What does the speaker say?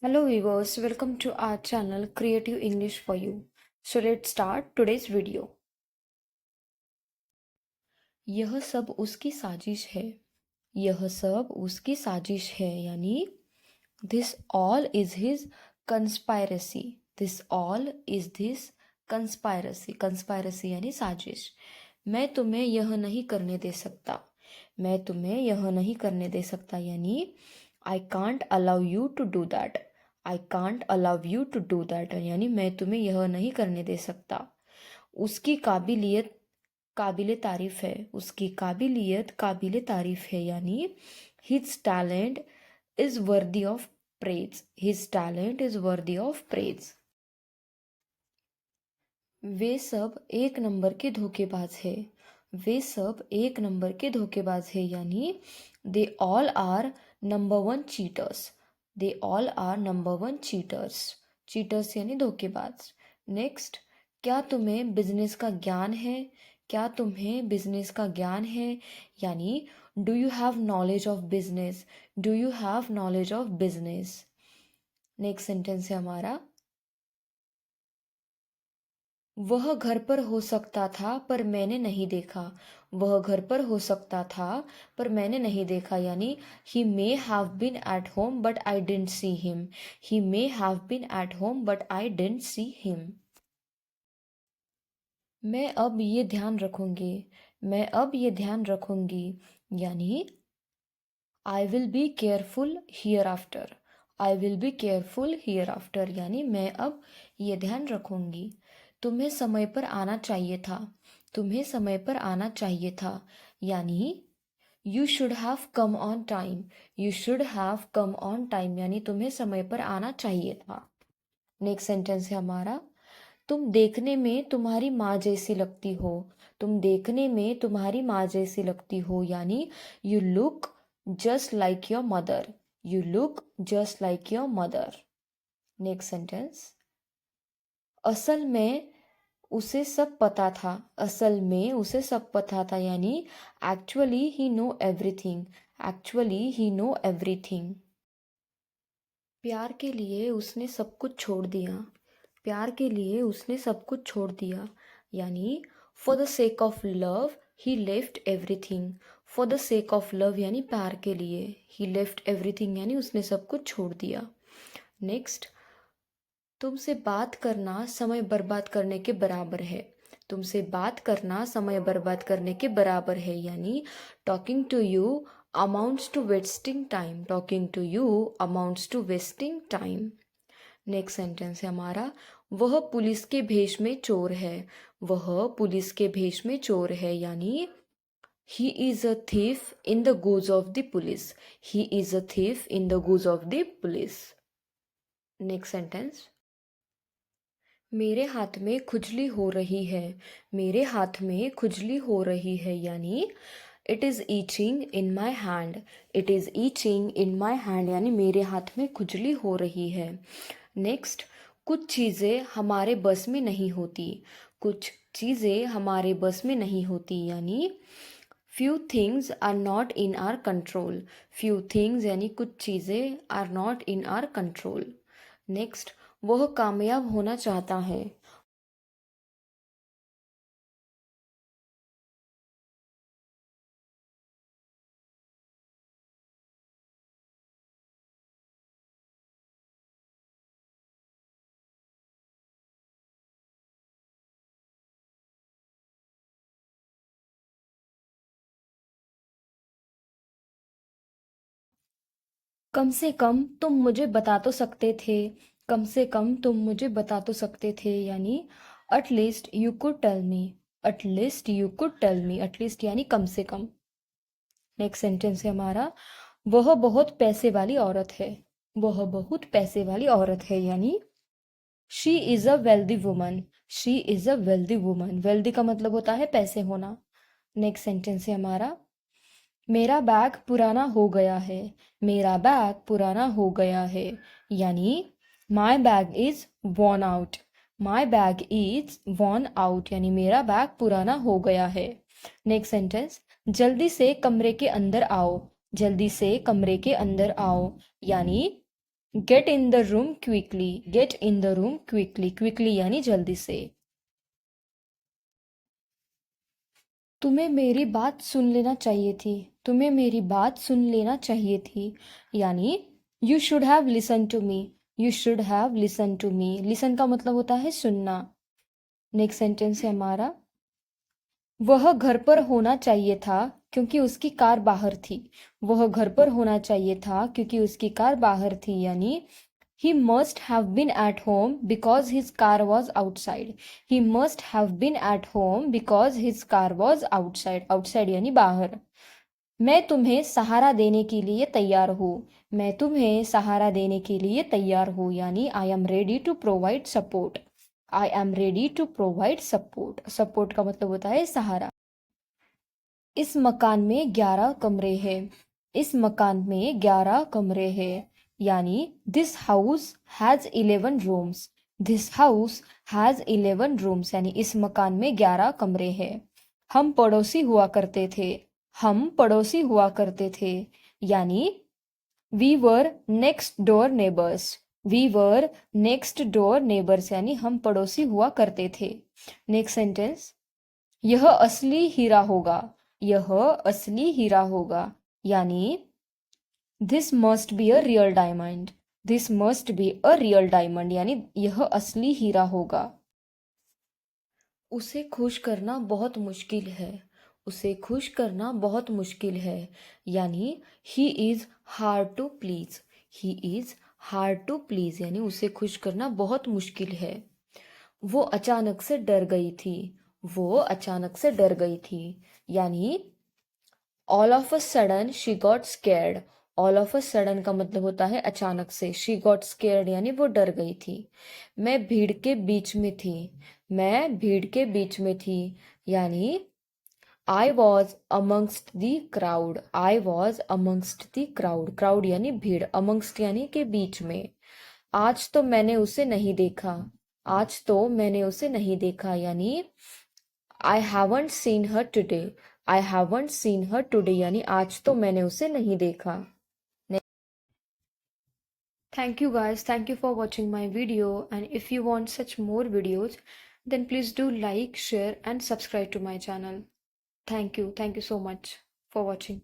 Hello viewers, welcome to our channel Creative English for You. So let's start today's video. यह सब उसकी साजिश है. यह सब उसकी साजिश है यानी this all is his conspiracy. This all is his conspiracy. Conspiracy यानी साजिश. मैं तुम्हें यह नहीं करने दे सकता. मैं तुम्हें यह नहीं करने दे सकता यानी I can't allow you to do that. I can't allow you to do that यानी मैं तुम्हें यह नहीं करने दे सकता. उसकी काबिलियत काबिले तारीफ है. उसकी काबिलियत काबिले तारीफ है यानी his talent is worthy of praise. His talent is worthy of praise. वे सब एक नंबर के धोखेबाज है. वे सब एक नंबर के धोखेबाज है यानी they all are number one cheaters. They all are number one cheaters. cheaters यानी धोखेबाज. नेक्स्ट, क्या तुम्हें बिजनेस का ज्ञान है. क्या तुम्हें बिजनेस का ज्ञान है यानी do you have knowledge of business. Do you have knowledge of business. Next sentence है हमारा वह घर पर हो सकता था पर मैंने नहीं देखा. वह घर पर हो सकता था पर मैंने नहीं देखा यानी he may have been at home but I didn't see him. He may have been at home but I didn't see him. मैं अब ये ध्यान रखूंगी. मैं अब ये ध्यान रखूंगी यानी I will be careful here after. I will be careful here after यानी मैं अब ये ध्यान रखूंगी. तुम्हें समय पर आना चाहिए था. तुम्हें समय पर आना चाहिए था यानी you should have come on time. You should have come on time यानी तुम्हें समय पर आना चाहिए था. नेक्स्ट सेंटेंस है हमारा तुम देखने में तुम्हारी माँ जैसी लगती हो. तुम देखने में तुम्हारी माँ जैसी लगती हो यानी you look just like your mother. You look just like your mother. Next sentence असल में उसे सब पता था. असल में उसे सब पता था यानी एक्चुअली ही नो एवरीथिंग. एक्चुअली ही नो एवरीथिंग. प्यार के लिए उसने सब कुछ छोड़ दिया. प्यार के लिए उसने सब कुछ छोड़ दिया यानी for the sake of love he left everything. For the sake of love यानी प्यार के लिए ही लेफ्ट एवरीथिंग यानी उसने सब कुछ छोड़ दिया. नेक्स्ट, तुमसे बात करना समय बर्बाद करने के बराबर है. तुमसे बात करना समय बर्बाद करने के बराबर है यानी talking to you amounts to wasting time. Talking to you amounts to wasting time. Next sentence है हमारा वह पुलिस के भेष में चोर है. वह पुलिस के भेष में चोर है यानी he is a thief in the guise of the police. He is a thief in the guise of the police. Next sentence मेरे हाथ में खुजली हो रही है. मेरे हाथ में खुजली हो रही है यानी it is itching in my hand. It is itching in my hand यानी मेरे हाथ में खुजली हो रही है. नेक्स्ट, कुछ चीज़ें हमारे बस में नहीं होती. कुछ चीज़ें हमारे बस में नहीं होती यानी few things are not in our control. Few things यानी कुछ चीज़ें are not in our control. Next, वह कामयाब होना चाहता है. कम से कम तुम मुझे बता तो सकते थे. कम से कम तुम मुझे बता तो सकते थे यानी at least you could tell me. At least you could tell me. At least यानी कम से कम. नेक्स्ट सेंटेंस है हमारा वह बहुत पैसे वाली औरत है. वह बहुत पैसे वाली औरत है यानी she is a wealthy woman. She is a wealthy woman. Wealthy का मतलब होता है पैसे होना. नेक्स्ट सेंटेंस है हमारा मेरा बैग पुराना हो गया है. मेरा बैग पुराना हो गया है यानी my bag is worn out. My bag is worn out यानी मेरा बैग पुराना हो गया है. नेक्स्ट सेंटेंस जल्दी से कमरे के अंदर आओ. जल्दी से कमरे के अंदर आओ यानी get in the room quickly, get in the room quickly, quickly यानी जल्दी से। तुम्हें मेरी बात सुन लेना चाहिए थी, तुम्हें मेरी बात सुन लेना चाहिए थी, यानी you should have listen to me, you should have listen to me. Listen का मतलब होता है सुनना। नेक्स्ट सेंटेंस है हमारा, वह घर पर होना चाहिए था क्योंकि उसकी कार बाहर थी। वह घर पर होना चाहिए था क्योंकि उसकी कार बाहर थी, यानी he must have been at home because his car was outside. He must have been at home because his car was outside. Outside यानी बाहर। मैं तुम्हें सहारा देने के लिए तैयार हूँ, मैं तुम्हें सहारा देने के लिए तैयार हूँ, यानी I am ready to provide support. I am ready to provide support. Support का मतलब होता है सहारा। इस मकान में 11 कमरे हैं, इस मकान में 11 कमरे हैं, यानी this house has 11 rooms, this house has 11 rooms, यानी इस मकान में 11 कमरे हैं। हम पड़ोसी हुआ करते थे, हम पड़ोसी हुआ करते थे, यानी we were next door neighbours, we were next door neighbours, यानी हम पड़ोसी हुआ करते थे। नेक्स्ट सेंटेंस, यह असली हीरा होगा, यह असली हीरा होगा, यानी this must be a real diamond, this must be a real diamond, यानी यह असली हीरा होगा। उसे खुश करना बहुत मुश्किल है, उसे खुश करना बहुत मुश्किल है, यानी he is hard to please, he is hard to please, यानी उसे खुश करना बहुत मुश्किल है। वो अचानक से डर गई थी, वो अचानक से डर गई थी, यानी all of a sudden she got scared. All of a sudden का मतलब होता है अचानक से, शी गॉट स्केर्ड यानी वो डर गई थी। मैं भीड़ के बीच में थी, मैं भीड़ के बीच में थी, यानी I was amongst the crowd, I was amongst the crowd. Crowd यानी भीड़, अमंगस्ट यानी के बीच में। आज तो मैंने उसे नहीं देखा, आज तो मैंने उसे नहीं देखा, यानी I haven't seen her today, I haven't seen her today, यानी आज तो मैंने उसे नहीं देखा। Thank you guys, thank you for watching my video, and if you want such more videos then please do like, share and subscribe to my channel. Thank you so much for watching.